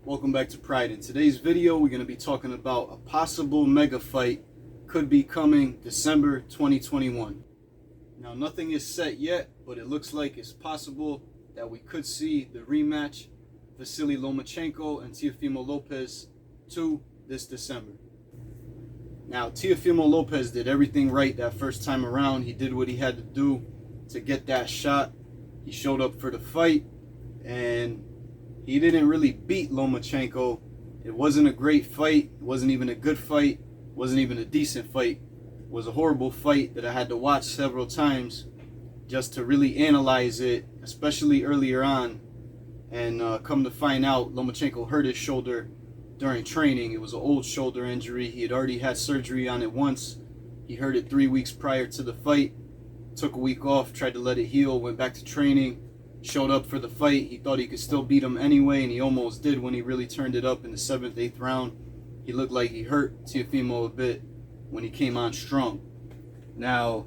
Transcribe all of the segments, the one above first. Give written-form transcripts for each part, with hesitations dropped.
Welcome back to Pride. In today's video, we're going to be talking about a possible mega fight could be coming December 2021. Now, nothing is set yet, but it looks like it's possible that we could see the rematch, Vasily Lomachenko and Teofimo Lopez 2 this December. Now, Teofimo Lopez did everything right that first time around. He did what he had to do to get that shot. He showed up for the fight, and he didn't really beat Lomachenko. It wasn't a great fight. It wasn't even a good fight. It wasn't even a decent fight. It was a horrible fight that I had to watch several times just to really analyze it, especially earlier on. And come to find out, Lomachenko hurt his shoulder during training. It was an old shoulder injury. He had already had surgery on it once. He hurt it 3 weeks prior to the fight. Took a week off, tried to let it heal, went back to training. Showed up for the fight. He thought he could still beat him anyway, and he almost did when he really turned it up in the 7th, 8th round. He looked like he hurt Teofimo a bit when he came on strong. Now,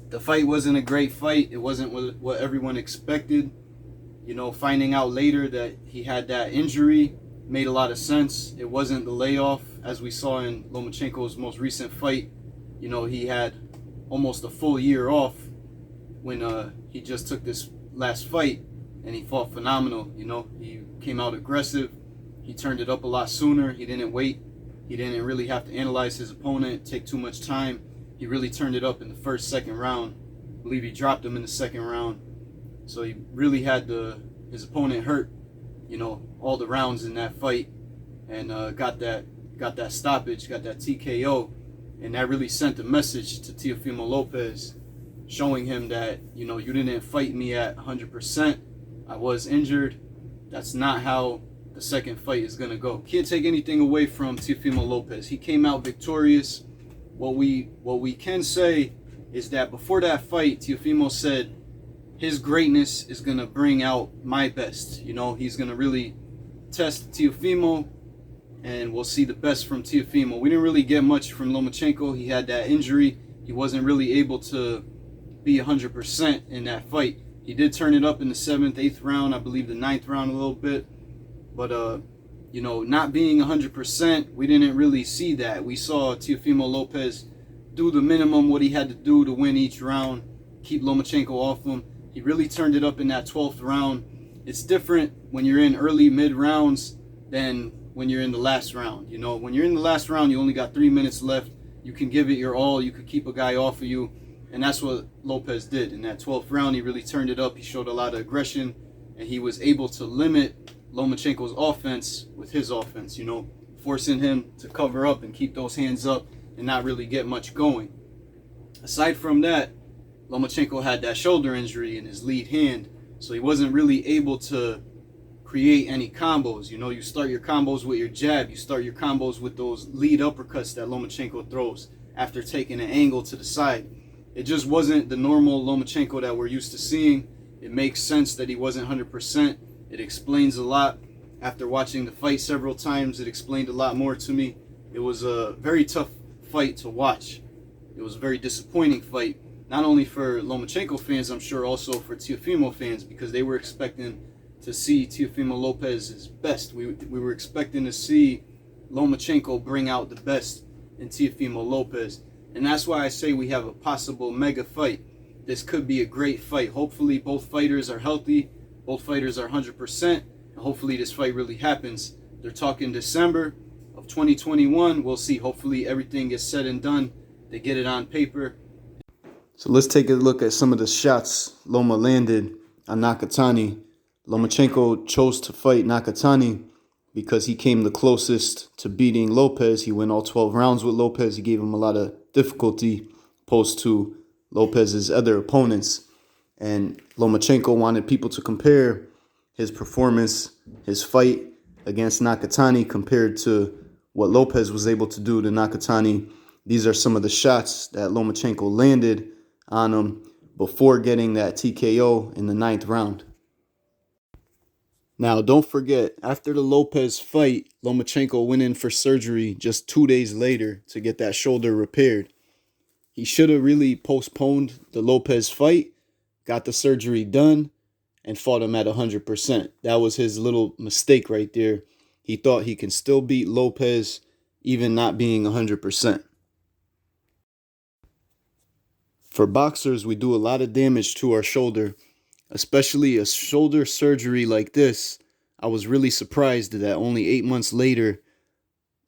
the fight wasn't a great fight. It wasn't what everyone expected. You know, finding out later that he had that injury made a lot of sense. It wasn't the layoff, as we saw in Lomachenko's most recent fight. You know, he had almost a full year off when he just took this last fight, and he fought phenomenal. You know, he came out aggressive. He turned it up a lot sooner. He didn't wait. He didn't really have to analyze his opponent, take too much time. He really turned it up in the first, second round. I believe he dropped him in the second round. So he really had his opponent hurt, you know, all the rounds in that fight, and got that stoppage, got that TKO, and that really sent a message to Teofimo Lopez, showing him that, you know, you didn't fight me at 100%. I was injured. That's not how the second fight is going to go. Can't take anything away from Teofimo Lopez. He came out victorious. What we can say is that before that fight, Teofimo said his greatness is going to bring out my best. You know, he's going to really test Teofimo, and we'll see the best from Teofimo. We didn't really get much from Lomachenko. He had that injury. He wasn't really able to be 100% in that fight. He did turn it up in the 7th, 8th round, I believe the 9th round a little bit. But, you know, not being 100%, we didn't really see that. We saw Teofimo Lopez do the minimum, what he had to do to win each round, keep Lomachenko off him. He really turned it up in that 12th round. It's different when you're in early, mid rounds than when you're in the last round. You know, when you're in the last round, you only got 3 minutes left. You can give it your all. You could keep a guy off of you. And that's what Lopez did. In that 12th round, he really turned it up. He showed a lot of aggression, and he was able to limit Lomachenko's offense with his offense, you know, forcing him to cover up and keep those hands up and not really get much going. Aside from that, Lomachenko had that shoulder injury in his lead hand, so he wasn't really able to create any combos. You know, you start your combos with your jab. You start your combos with those lead uppercuts that Lomachenko throws after taking an angle to the side. It just wasn't the normal Lomachenko that we're used to seeing. It makes sense that he wasn't 100%. It explains a lot. After watching the fight several times, it explained a lot more to me. It was a very tough fight to watch. It was a very disappointing fight, not only for Lomachenko fans, I'm sure also for Teofimo fans, because they were expecting to see Teofimo Lopez's best. We were expecting to see Lomachenko bring out the best in Teofimo Lopez. And that's why I say we have a possible mega fight. This could be a great fight. Hopefully both fighters are healthy. Both fighters are 100%. And hopefully this fight really happens. They're talking December of 2021. We'll see. Hopefully everything gets said and done. They get it on paper. So let's take a look at some of the shots Loma landed on Nakatani. Lomachenko chose to fight Nakatani because he came the closest to beating Lopez. He went all 12 rounds with Lopez. He gave him a lot of difficulty opposed to Lopez's other opponents. And Lomachenko wanted people to compare his performance, his fight against Nakatani compared to what Lopez was able to do to Nakatani. These are some of the shots that Lomachenko landed on him before getting that TKO in the 9th round. Now, don't forget, after the Lopez fight, Lomachenko went in for surgery just 2 days later to get that shoulder repaired. He should have really postponed the Lopez fight, got the surgery done, and fought him at 100%. That was his little mistake right there. He thought he can still beat Lopez, even not being 100%. For boxers, we do a lot of damage to our shoulder, especially a shoulder surgery like this. I was really surprised that only 8 months later,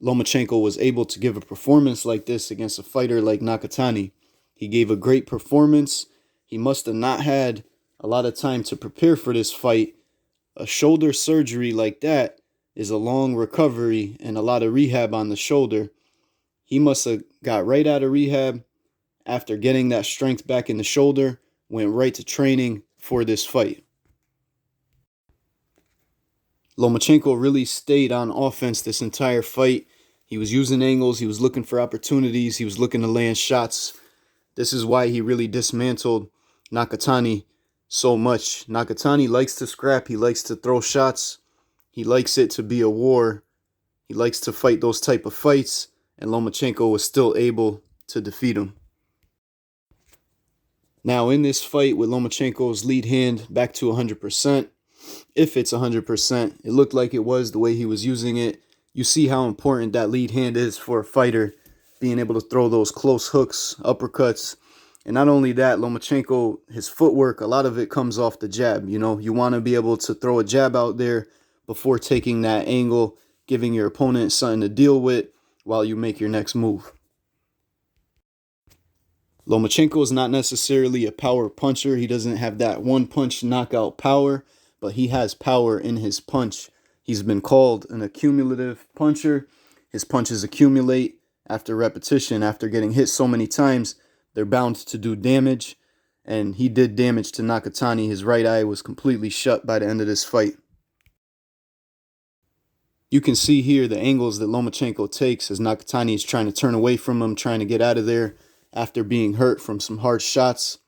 Lomachenko was able to give a performance like this against a fighter like Nakatani. He gave a great performance. He must have not had a lot of time to prepare for this fight. A shoulder surgery like that is a long recovery and a lot of rehab on the shoulder. He must have got right out of rehab after getting that strength back in the shoulder, went right to training for this fight. Lomachenko really stayed on offense this entire fight. He was using angles, he was looking for opportunities, he was looking to land shots. This is why he really dismantled Nakatani so much. Nakatani likes to scrap, he likes to throw shots, he likes it to be a war, he likes to fight those type of fights, and Lomachenko was still able to defeat him. Now in this fight with Lomachenko's lead hand back to 100%, if it's 100%, it looked like it was the way he was using it. You see how important that lead hand is for a fighter, being able to throw those close hooks, uppercuts. And not only that, Lomachenko, his footwork, a lot of it comes off the jab. You know, you want to be able to throw a jab out there before taking that angle, giving your opponent something to deal with while you make your next move. Lomachenko is not necessarily a power puncher. He doesn't have that one-punch knockout power, but he has power in his punch. He's been called an accumulative puncher. His punches accumulate after repetition. After getting hit so many times, they're bound to do damage. And he did damage to Nakatani. His right eye was completely shut by the end of this fight. You can see here the angles that Lomachenko takes as Nakatani is trying to turn away from him, trying to get out of there after being hurt from some hard shots.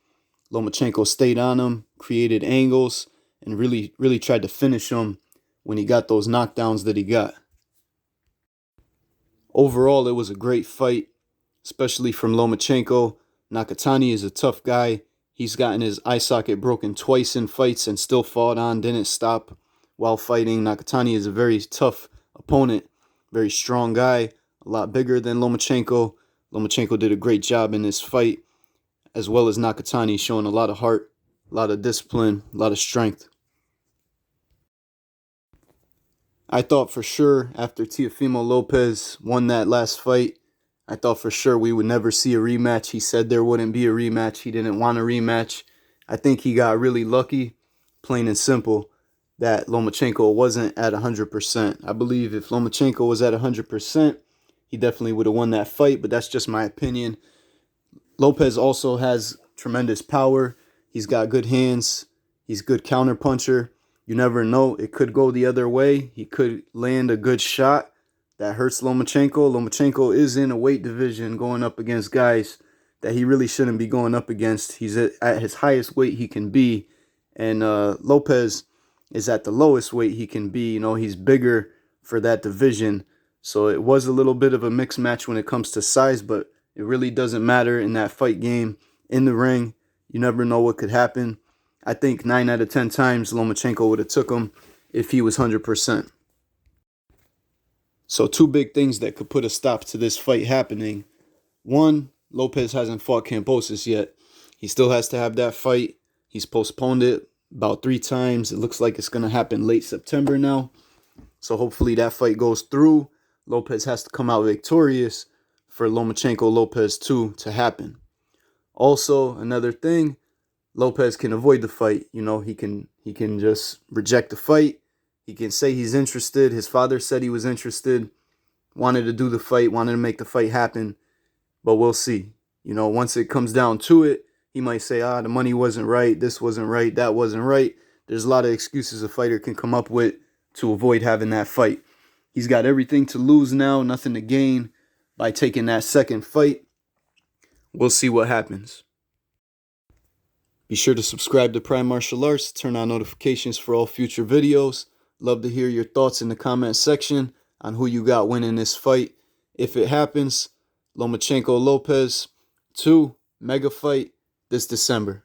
Lomachenko stayed on him, created angles, and really tried to finish him when he got those knockdowns that he got. Overall, it was a great fight, especially from Lomachenko. Nakatani is a tough guy. He's gotten his eye socket broken twice in fights and still fought on, didn't stop while fighting. Nakatani is a very tough opponent, very strong guy, a lot bigger than Lomachenko. Lomachenko did a great job in this fight, as well as Nakatani, showing a lot of heart, a lot of discipline, a lot of strength. I thought for sure after Teofimo Lopez won that last fight, I thought for sure we would never see a rematch. He said there wouldn't be a rematch. He didn't want a rematch. I think he got really lucky, plain and simple, that Lomachenko wasn't at 100%. I believe if Lomachenko was at 100%, he definitely would have won that fight, but that's just my opinion. Lopez also has tremendous power. He's got good hands. He's a good counter puncher. You never know. It could go the other way. He could land a good shot that hurts Lomachenko. Lomachenko is in a weight division going up against guys that he really shouldn't be going up against. He's at his highest weight he can be. And Lopez is at the lowest weight he can be. You know, he's bigger for that division. So it was a little bit of a mixed match when it comes to size, but it really doesn't matter in that fight game. In the ring, you never know what could happen. I think 9 out of 10 times Lomachenko would have took him if he was 100%. So two big things that could put a stop to this fight happening. One, Lopez hasn't fought Kambosos yet. He still has to have that fight. He's postponed it about 3 times. It looks like it's going to happen late September now. So hopefully that fight goes through. Lopez has to come out victorious for Lomachenko Lopez 2 to happen. Also, another thing, Lopez can avoid the fight. You know, he can just reject the fight. He can say he's interested. His father said he was interested, wanted to do the fight, wanted to make the fight happen. But we'll see. You know, once it comes down to it, he might say, the money wasn't right, this wasn't right, that wasn't right. There's a lot of excuses a fighter can come up with to avoid having that fight. He's got everything to lose now, nothing to gain by taking that second fight. We'll see what happens. Be sure to subscribe to Prime Martial Arts, turn on notifications for all future videos. Love to hear your thoughts in the comment section on who you got winning this fight. If it happens, Lomachenko Lopez 2 mega fight this December.